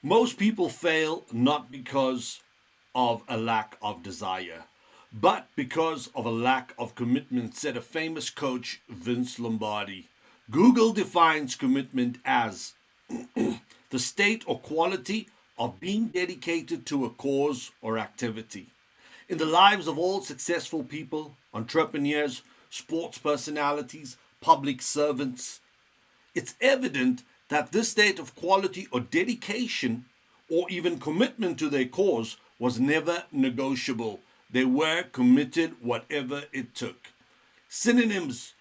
Most people fail not because of a lack of desire, but because of a lack of commitment, said a famous coach, Vince Lombardi. Google defines commitment as the state or quality of being dedicated to a cause or activity. In the lives of all successful people, entrepreneurs, sports personalities, public servants, it's evident that this state of quality or dedication or even commitment to their cause was never negotiable. They were committed whatever it took. Synonyms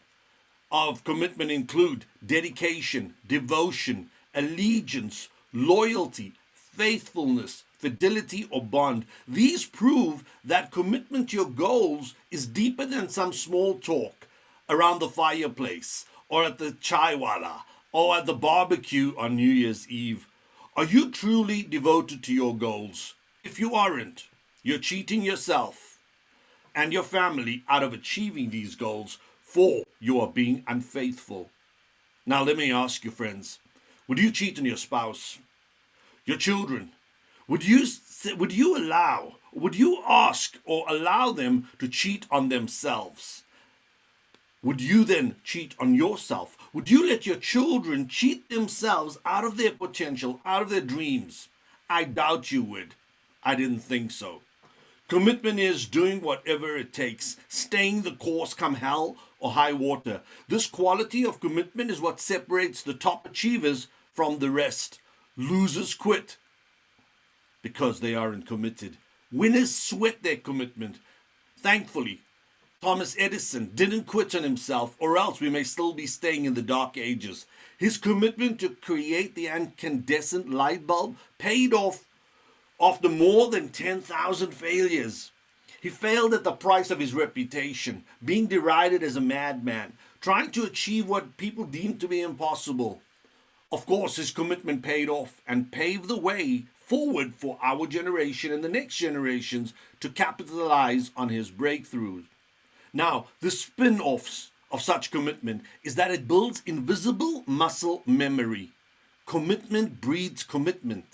of commitment include dedication, devotion, allegiance, loyalty, faithfulness, fidelity, or bond. These prove that commitment to your goals is deeper than some small talk around the fireplace or at the chaiwala or at the barbecue on New Year's Eve. Are you truly devoted to your goals? If you aren't, you're cheating yourself and your family out of achieving these goals, for you are being unfaithful. Now, let me ask you, friends, would you cheat on your spouse, your children? Would you ask or allow them to cheat on themselves? Would you then cheat on yourself? Would you let your children cheat themselves out of their potential, out of their dreams? I doubt you would. I didn't think so. Commitment is doing whatever it takes, staying the course come hell or high water. This quality of commitment is what separates the top achievers from the rest. Losers quit because they aren't committed. Winners sweat their commitment. Thankfully, Thomas Edison didn't quit on himself, or else we may still be staying in the dark ages. His commitment to create the incandescent light bulb paid off after more than 10,000 failures. He failed at the price of his reputation, being derided as a madman, trying to achieve what people deemed to be impossible. Of course, his commitment paid off and paved the way forward for our generation and the next generations to capitalize on his breakthroughs. Now, the spin-offs of such commitment is that it builds invisible muscle memory. Commitment breeds commitment.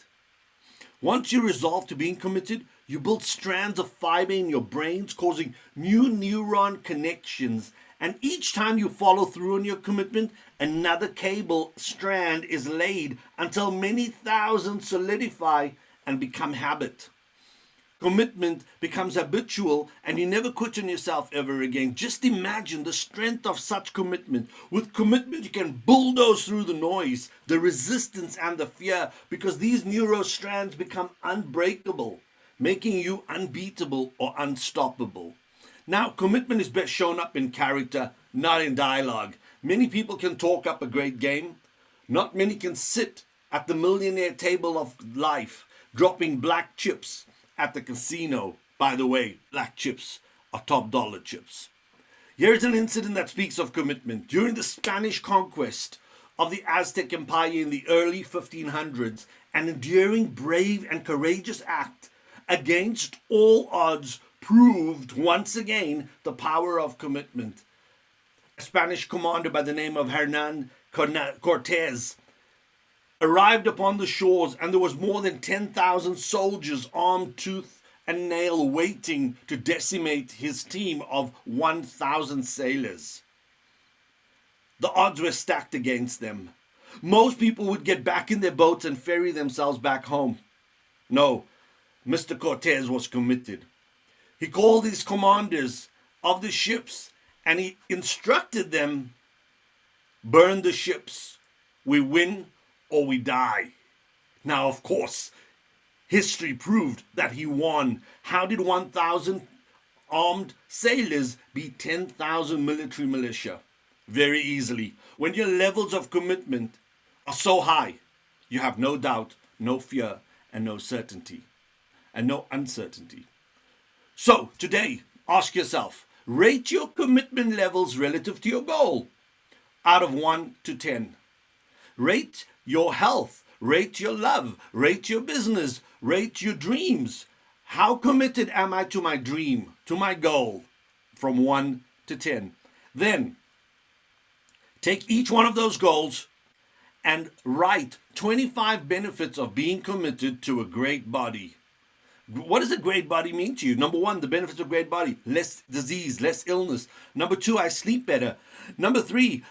Once you resolve to being committed, you build strands of fiber in your brains, causing new neuron connections. And each time you follow through on your commitment, another cable strand is laid until many thousands solidify and become habit. Commitment becomes habitual and you never quit on yourself ever again. Just imagine the strength of such commitment. With commitment, you can bulldoze through the noise, the resistance, and the fear, because these neuro strands become unbreakable, making you unbeatable or unstoppable. Now, commitment is best shown up in character, not in dialogue. Many people can talk up a great game. Not many can sit at the millionaire table of life, dropping black chips at the casino. By the way, black chips are top dollar chips. Here's an incident that speaks of commitment. During the Spanish conquest of the Aztec Empire in the early 1500s, an enduring, brave, and courageous act against all odds proved once again the power of commitment. A Spanish commander by the name of Hernan Cortez arrived upon the shores, and there was more than 10,000 soldiers armed tooth and nail waiting to decimate his team of 1,000 sailors. The odds were stacked against them. Most people would get back in their boats and ferry themselves back home. No, Mr. Cortez was committed. He called his commanders of the ships and he instructed them, burn the ships. We win or we die. Now, of course, history proved that he won. How did 1,000 armed sailors beat 10,000 military militia? Very easily. When your levels of commitment are so high, you have no doubt, no fear, and no certainty, and no uncertainty. So, today, ask yourself, rate your commitment levels relative to your goal out of 1 to 10. Rate your health, rate your love, rate your business, rate your dreams. How committed am I to my dream, to my goal, from 1 to 10? Then, take each one of those goals and write 25 benefits of being committed to a great body. What does a great body mean to you? Number one, the benefits of a great body: less disease, less illness. Number two, I sleep better. Number three,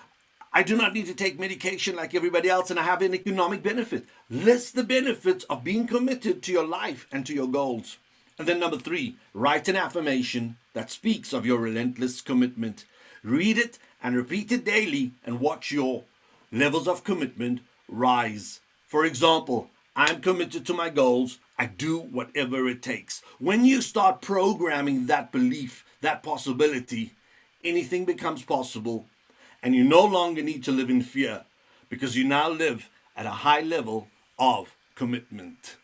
I do not need to take medication like everybody else, and I have an economic benefit. List the benefits of being committed to your life and to your goals. And then number three, write an affirmation that speaks of your relentless commitment. Read it and repeat it daily and watch your levels of commitment rise. For example, I'm committed to my goals. I do whatever it takes. When you start programming that belief, that possibility, anything becomes possible, and you no longer need to live in fear because you now live at a high level of commitment.